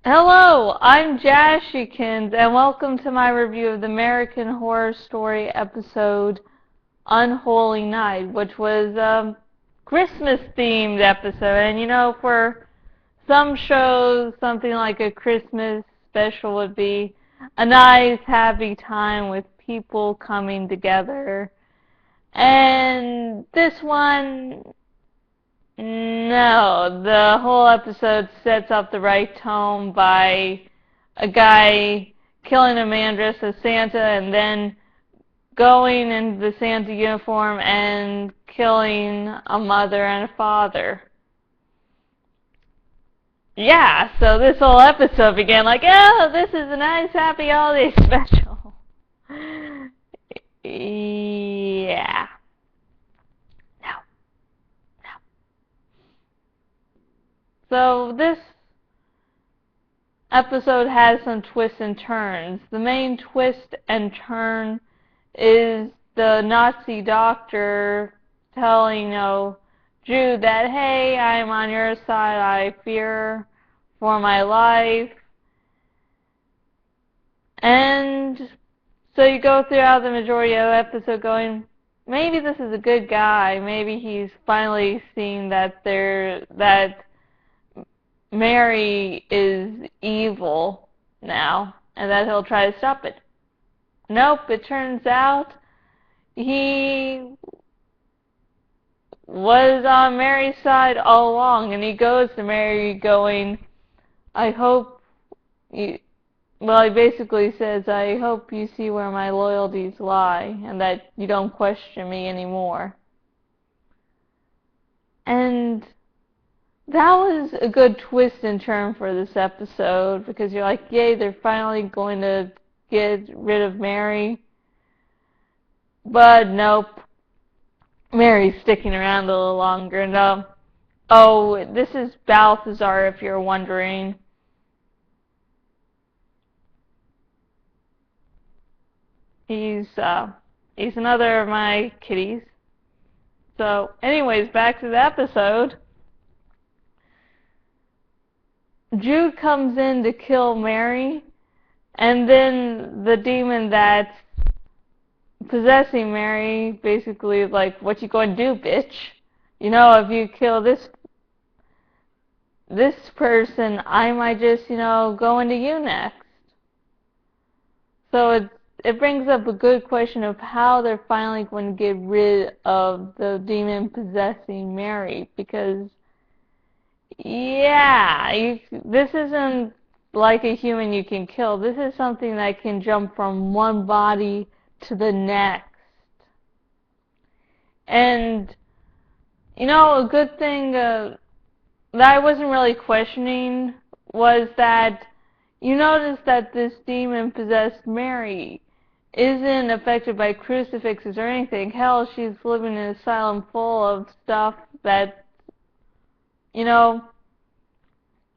Hello, I'm Jashykins, and welcome to my review of the American Horror Story episode Unholy Night, which was a Christmas-themed episode. And for some shows, something like a Christmas special would be a nice, happy time with people coming together. And this one, no, the whole episode sets up the right tone by a guy killing a man dressed as Santa and then going in the Santa uniform and killing a mother and a father. Yeah, so this whole episode began like, oh, this is a nice, happy holiday special. Yeah. So this episode has some twists and turns. The main twist and turn is the Nazi doctor telling, Jude that, hey, I'm on your side, I fear for my life. And so you go throughout the majority of the episode going, maybe this is a good guy, maybe he's finally seen that Mary is evil now, and that he'll try to stop it. Nope, it turns out he was on Mary's side all along, and he goes to Mary going, I hope you, well, he basically says, I hope you see where my loyalties lie, and that you don't question me anymore. And that was a good twist and turn for this episode, because you're like, yay, they're finally going to get rid of Mary. But nope, Mary's sticking around a little longer. And oh, this is Balthazar, if you're wondering. He's another of my kitties. So, anyways, back to the episode. Jude comes in to kill Mary, and then the demon that's possessing Mary basically is like, what you going to do, bitch? If you kill this person, I might just, go into you next. So it brings up a good question of how they're finally going to get rid of the demon possessing Mary, because yeah, this isn't like a human you can kill. This is something that can jump from one body to the next. And, a good thing that I wasn't really questioning was that you notice that this demon-possessed Mary isn't affected by crucifixes or anything. Hell, she's living in an asylum full of stuff that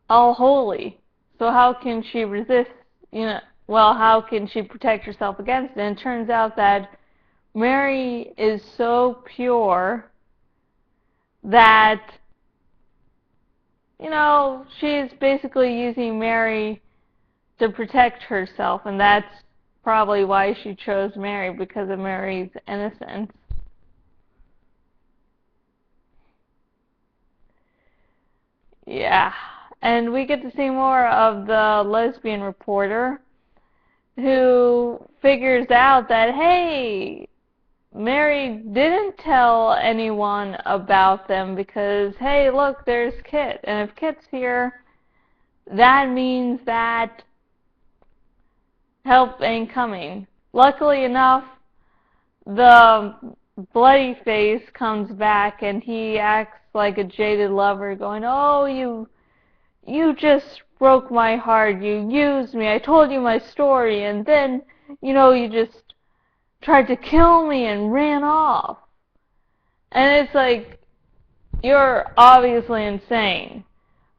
all holy. So how can she resist, how can she protect herself against it? And it turns out that Mary is so pure that, she's basically using Mary to protect herself, and that's probably why she chose Mary, because of Mary's innocence. Yeah, and we get to see more of the lesbian reporter who figures out that, hey, Mary didn't tell anyone about them because, hey, look, there's Kit. And if Kit's here, that means that help ain't coming. Luckily enough, the bloody face comes back and he acts like a jaded lover going, oh, you just broke my heart, you used me, I told you my story, and then, you just tried to kill me and ran off. And it's like, you're obviously insane,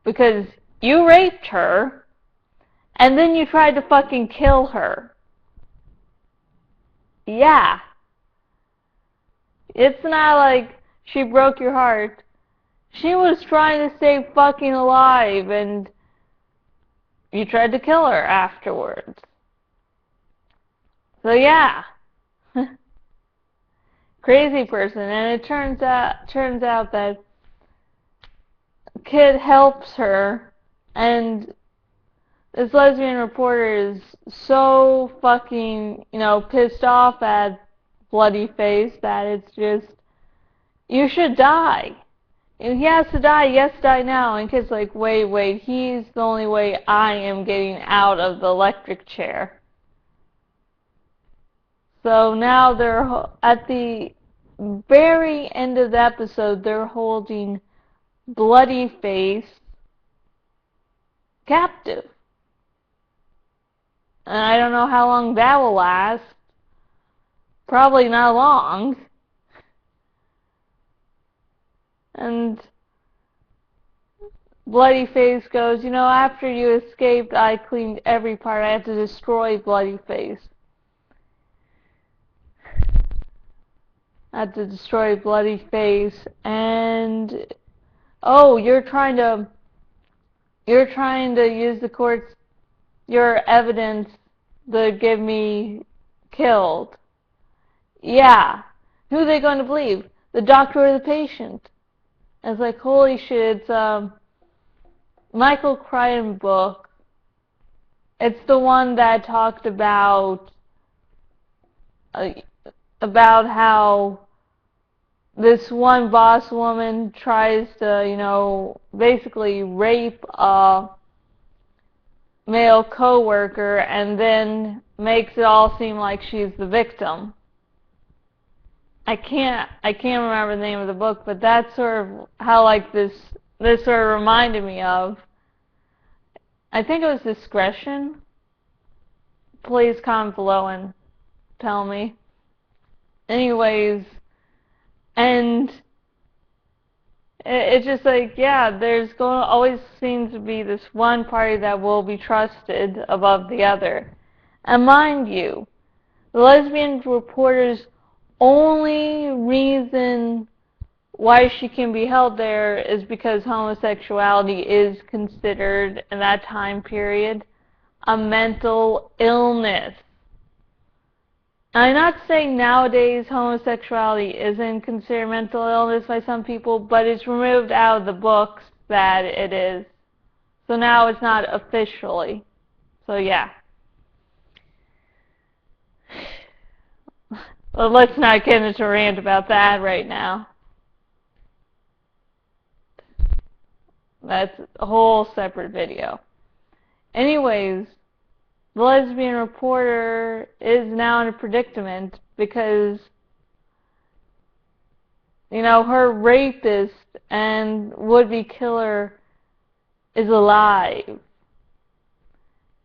because you raped her, and then you tried to fucking kill her. Yeah. It's not like she broke your heart. She was trying to stay fucking alive, and you tried to kill her afterwards. So yeah. Crazy person. And it turns out that kid helps her, and this lesbian reporter is so fucking, pissed off at Bloody Face that it's just, you should die. And he has to die, he has to die now. And kid's like, wait, he's the only way I am getting out of the electric chair. So now they're, at the very end of the episode, they're holding Bloody Face captive. And I don't know how long that will last. Probably not long. And Bloody Face goes, after you escaped, I cleaned every part. I had to destroy Bloody Face. I had to destroy Bloody Face. And, oh, you're trying to use the court's, your evidence to get me killed. Yeah. Who are they going to believe? The doctor or the patient? And it's like, holy shit, it's Michael Crichton book. It's the one that talked about how this one boss woman tries to, basically rape a male coworker and then makes it all seem like she's the victim. I can't remember the name of the book, but that's sort of how this sort of reminded me of. I think it was Discretion. Please comment below and tell me. Anyways, and it's just like, yeah, there's going to always seems to be this one party that will be trusted above the other. And mind you, the lesbian reporter's only reason why she can be held there is because homosexuality is considered, in that time period, a mental illness. I'm not saying nowadays homosexuality isn't considered mental illness by some people, but it's removed out of the books that it is. So now it's not officially. So yeah. Well, let's not get into a rant about that right now. That's a whole separate video. Anyways, the lesbian reporter is now in a predicament because, her rapist and would-be killer is alive.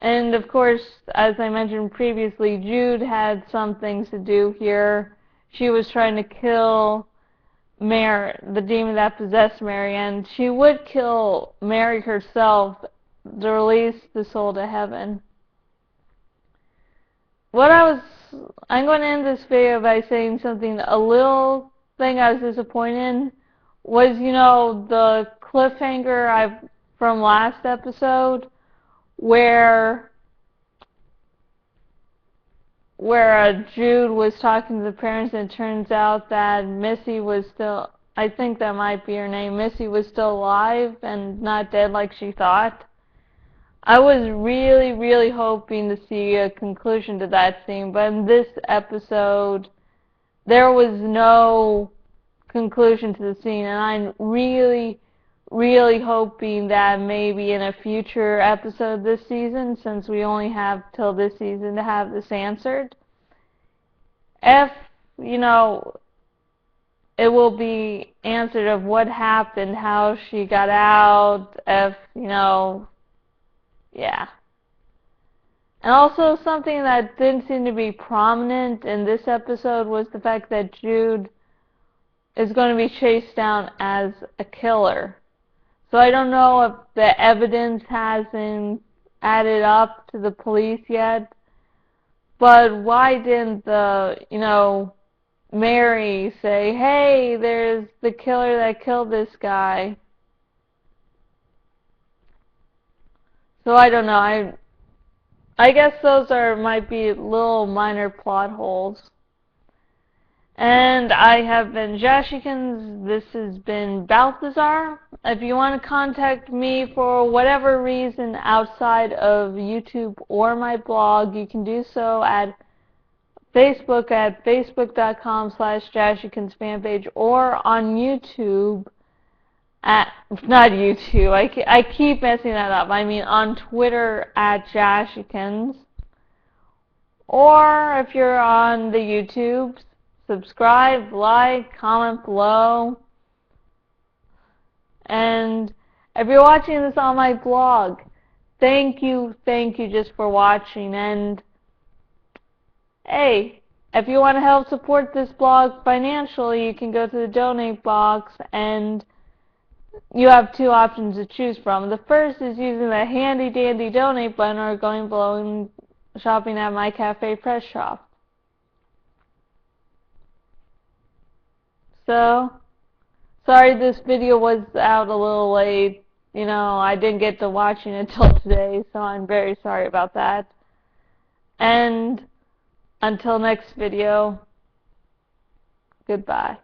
And of course, as I mentioned previously, Jude had some things to do here. She was trying to kill Mary, the demon that possessed Mary, and she would kill Mary herself to release the soul to heaven. I'm going to end this video by saying something, a little thing I was disappointed in was, the cliffhanger from last episode where Jude was talking to the parents, and it turns out that Missy was still, I think that might be her name, Missy was still alive and not dead like she thought. I was really, really hoping to see a conclusion to that scene, but in this episode, there was no conclusion to the scene, and I'm really, really hoping that maybe in a future episode this season, since we only have till this season to have this answered, if, it will be answered of what happened, how she got out, if, yeah. And also something that didn't seem to be prominent in this episode was the fact that Jude is going to be chased down as a killer. So I don't know if the evidence hasn't added up to the police yet, but why didn't Mary say, hey, there's the killer that killed this guy? So I don't know. I guess those might be little minor plot holes. And I have been Jashykins. This has been Balthazar. If you want to contact me for whatever reason outside of YouTube or my blog, you can do so at Facebook at facebook.com/jashykins fanpage, or on YouTube at, not YouTube, I keep messing that up. I mean on Twitter at jashykins. Or if you're on the YouTube, subscribe, like, comment below. And if you're watching this on my blog, thank you just for watching. And hey, if you want to help support this blog financially, you can go to the donate box, and you have two options to choose from. The first is using the handy dandy donate button, or going below and shopping at my cafe press shop. So, sorry this video was out a little late. You know, I didn't get to watching it till today, so I'm very sorry about that. And until next video, goodbye.